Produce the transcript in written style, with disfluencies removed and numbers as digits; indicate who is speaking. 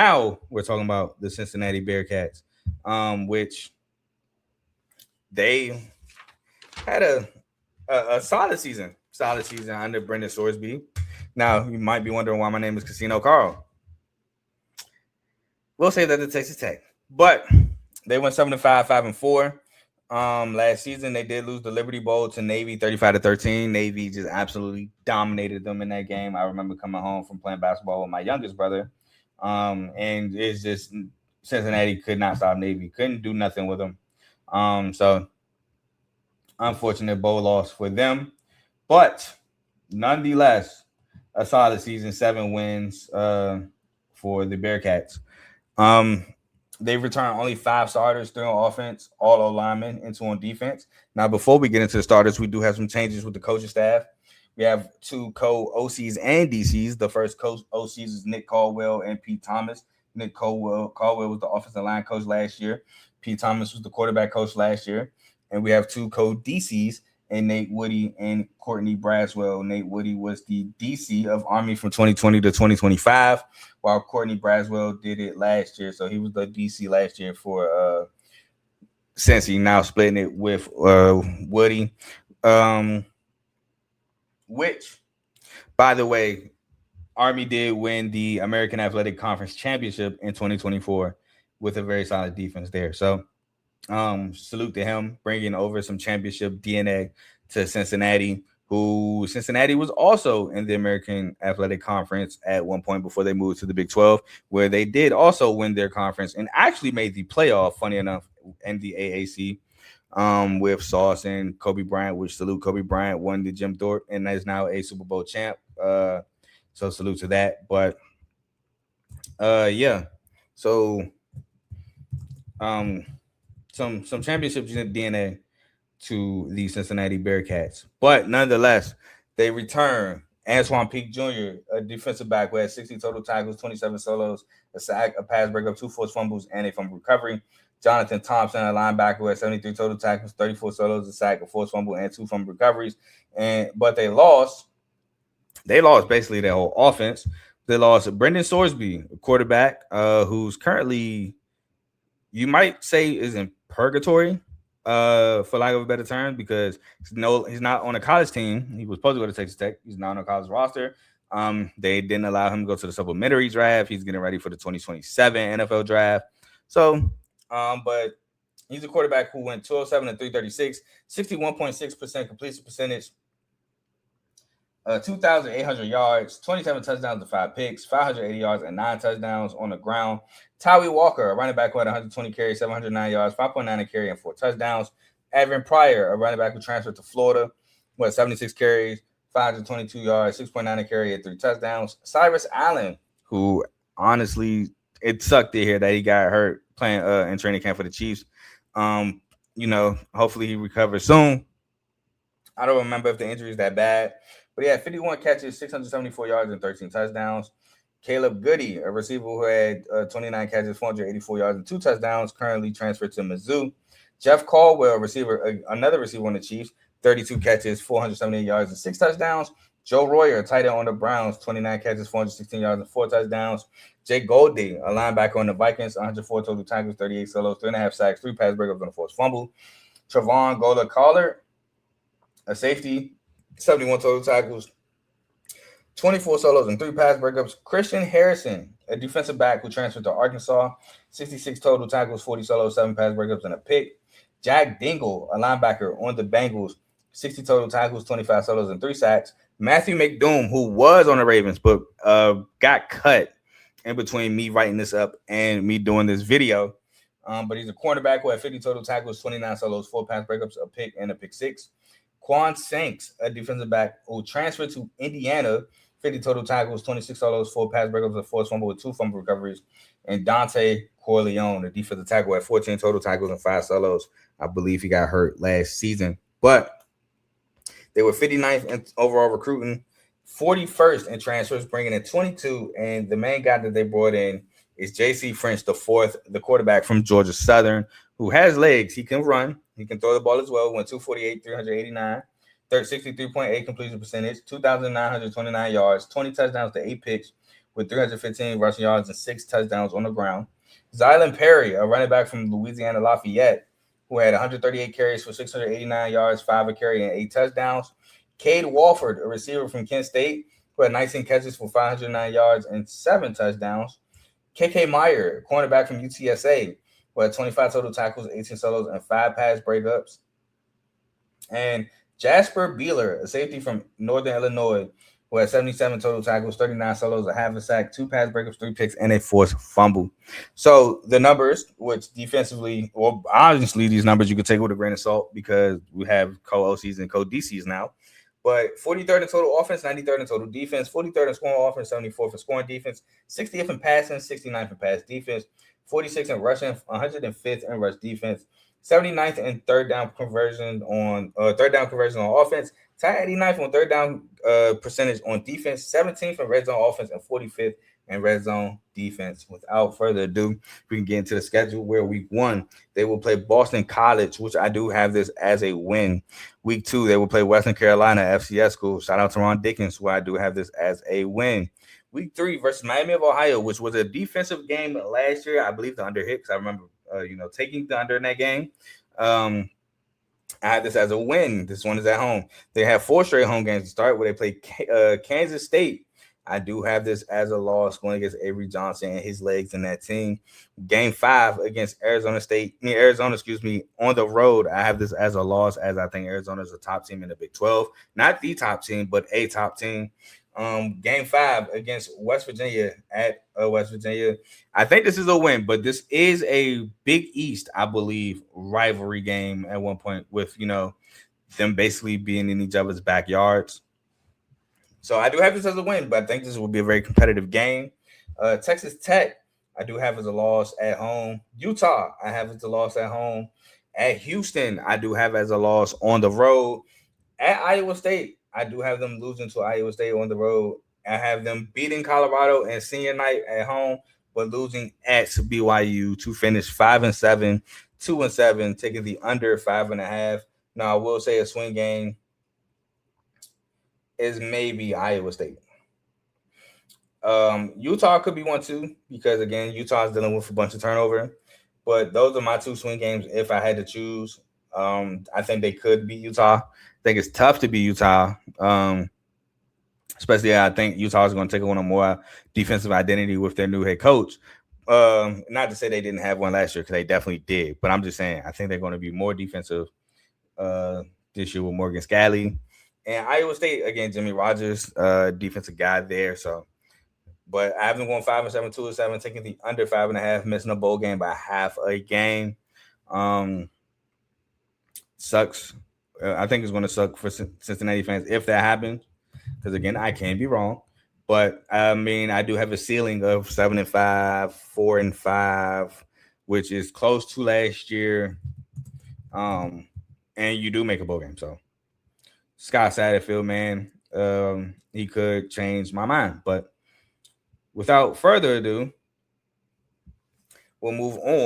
Speaker 1: Now we're talking about the Cincinnati Bearcats, which they had a solid season under Brendan Sorsby. Now you might be wondering why my name is Casino Carl. We'll say that the Texas Tech, but they went 7-5, 5-4. Last season they did lose the Liberty Bowl to Navy 35-13. Navy just absolutely dominated them in that game. I remember coming home from playing basketball with my youngest brother. And it's just Cincinnati could not stop Navy, couldn't do nothing with them. So unfortunate bowl loss for them, but nonetheless, a solid season, 7 wins for the Bearcats. Um, they've returned only 5 starters, 3 on offense, all O-linemen, and 2 on defense. Now, before we get into the starters, we do have some changes with the coaching staff. We have 2 co-OCs and DCs. The first coach OCs is Nick Caldwell and Pete Thomas. Nick Caldwell was the offensive line coach last year. Pete Thomas was the quarterback coach last year. And we have 2 co-DCs, and Nate Woody and Courtney Braswell. Nate Woody was the DC of Army from 2020 to 2025, while Courtney Braswell did it last year. So he was the DC last year for Cincy, now splitting it with Woody. Which, by the way, Army did win the American Athletic Conference Championship in 2024 with a very solid defense there. So salute to him, bringing over some championship DNA to Cincinnati, who Cincinnati was also in the American Athletic Conference at one point before they moved to the Big 12, where they did also win their conference and actually made the playoff, funny enough, in the AAC with Sauce and Kobe Bryant, which salute Kobe Bryant, won the Jim Thorpe and is now a Super Bowl champ. So salute to that. But yeah. So some championship DNA to the Cincinnati Bearcats. But nonetheless, they return Antoine Peak Jr., a defensive back who had 60 total tackles, 27 solos, a sack, a pass breakup, 2 forced fumbles, and a fumble recovery. Jonathan Thompson, a linebacker who had 73 total tackles, 34 solos, a sack, a forced fumble, and 2 fumble recoveries. But they lost basically their whole offense. They lost Brendan Sorsby, a quarterback, who's currently, you might say, is in purgatory, for lack of a better term, because he's not on a college team. He was supposed to go to Texas Tech. He's not on a college roster. They didn't allow him to go to the supplementary draft. He's getting ready for the 2027 NFL draft. So, but he's a quarterback who went 207 and 336, 61.6% completion percentage, 2,800 yards, 27 touchdowns to 5 picks, 580 yards and 9 touchdowns on the ground. Tyree Walker, a running back who had 120 carries, 709 yards, 5.9 a carry, and 4 touchdowns. Evan Pryor, a running back who transferred to Florida, who had 76 carries, 522 yards, 6.9 a carry, and 3 touchdowns. Cyrus Allen, who honestly, it sucked to hear that he got hurt playing in training camp for the Chiefs. Hopefully he recovers soon. I don't remember if the injury is that bad, but he had 51 catches, 674 yards, and 13 touchdowns. Caleb Goody, a receiver who had 29 catches, 484 yards, and 2 touchdowns, currently transferred to Mizzou. Jeff Caldwell, another receiver on the Chiefs, 32 catches, 478 yards, and 6 touchdowns. Joe Royer, tight end on the Browns, 29 catches, 416 yards, and 4 touchdowns. Jake Goldie, a linebacker on the Vikings, 104 total tackles, 38 solos, 3.5 sacks, 3 pass breakups, and a forced fumble. Trevon Gola-Collar, a safety, 71 total tackles, 24 solos, and 3 pass breakups. Christian Harrison, a defensive back who transferred to Arkansas, 66 total tackles, 40 solos, 7 pass breakups, and a pick. Jack Dingle, a linebacker on the Bengals, 60 total tackles, 25 solos, and 3 sacks. Matthew McDoom, who was on the Ravens, but got cut in between me writing this up and me doing this video. But he's a cornerback who had 50 total tackles, 29 solos, 4 pass breakups, a pick, and a pick 6. Quan Sanks, a defensive back who transferred to Indiana, 50 total tackles, 26 solos, 4 pass breakups, a forced fumble with 2 fumble recoveries. And Dante Corleone, a defensive tackle, had 14 total tackles and 5 solos. I believe he got hurt last season. But they were 59th in overall recruiting, 41st in transfers, bringing in 22. And the main guy that they brought in is J.C. French, the quarterback from Georgia Southern, who has legs. He can run. He can throw the ball as well. Went 248, 389, 63.8 completion percentage, 2,929 yards, 20 touchdowns to 8 picks, with 315 rushing yards and 6 touchdowns on the ground. Zylan Perry, a running back from Louisiana Lafayette, who had 138 carries for 689 yards, 5 a carry, and 8 touchdowns. Cade Walford, a receiver from Kent State, who had 19 catches for 509 yards and 7 touchdowns. KK Meyer, cornerback from UTSA, who had 25 total tackles, 18 solos, and 5 pass breakups. And Jasper Beeler, a safety from Northern Illinois, who had 77 total tackles, 39 solos, a half a sack, 2 pass breakups, 3 picks, and a forced fumble. So the numbers, which defensively, well, honestly, these numbers you could take with a grain of salt because we have co-OCs and co-DCs now. But 43rd in total offense, 93rd in total defense, 43rd in scoring offense, 74th in scoring defense, 60th in passing, 69th in pass defense, 46th in rushing, 105th in rush defense, 79th in third down conversion on offense, tied 89th on third down percentage on defense, 17th in red zone offense, and 45th in red zone defense. Without further ado, we can get into the schedule where week 1 they will play Boston College, which I do have this as a win. Week 2 they will play Western Carolina FCS school. Shout out to Ron Dickens, where I do have this as a win. Week 3 versus Miami of Ohio, which was a defensive game last year. I believe the under hit because I remember taking the under in that game. I had this as a win. This one is at home. They have 4 straight home games to start where they play Kansas State. I do have this as a loss going against Avery Johnson and his legs in that team. Game 5 against Arizona, on the road. I have this as a loss as I think Arizona is a top team in the Big 12. Not the top team, but a top team. Game 5 against West Virginia at West Virginia. I think this is a win, but this is a Big East, I believe, rivalry game at one point with, them basically being in each other's backyards. So I do have this as a win, but I think this will be a very competitive game. Texas Tech, I do have as a loss at home. Utah, I have as a loss at home. At Houston, I do have as a loss on the road. At Iowa State, I do have them losing to Iowa State on the road. I have them beating Colorado and senior night at home, but losing at BYU to finish 5-7, 2-7, taking the under 5.5. Now I will say a swing game is maybe Iowa State. Utah could be one too, because again, Utah is dealing with a bunch of turnover. But those are my 2 swing games if I had to choose. I think they could beat Utah. I think it's tough to beat Utah. Especially I think Utah is going to take on a more defensive identity with their new head coach. Not to say they didn't have one last year, because they definitely did. But I'm just saying, I think they're going to be more defensive this year with Morgan Scalley. And Iowa State, again, Jimmy Rogers, defensive guy there. So, but I have them going 5-7, 2-7, taking the under 5.5, missing a bowl game by half a game. Sucks. I think it's going to suck for Cincinnati fans if that happens, because again, I can be wrong. But I mean, I do have a ceiling of 7-5, 4-5, which is close to last year. And you do make a bowl game, so. Scott Satterfield, man, he could change my mind. But without further ado, we'll move on.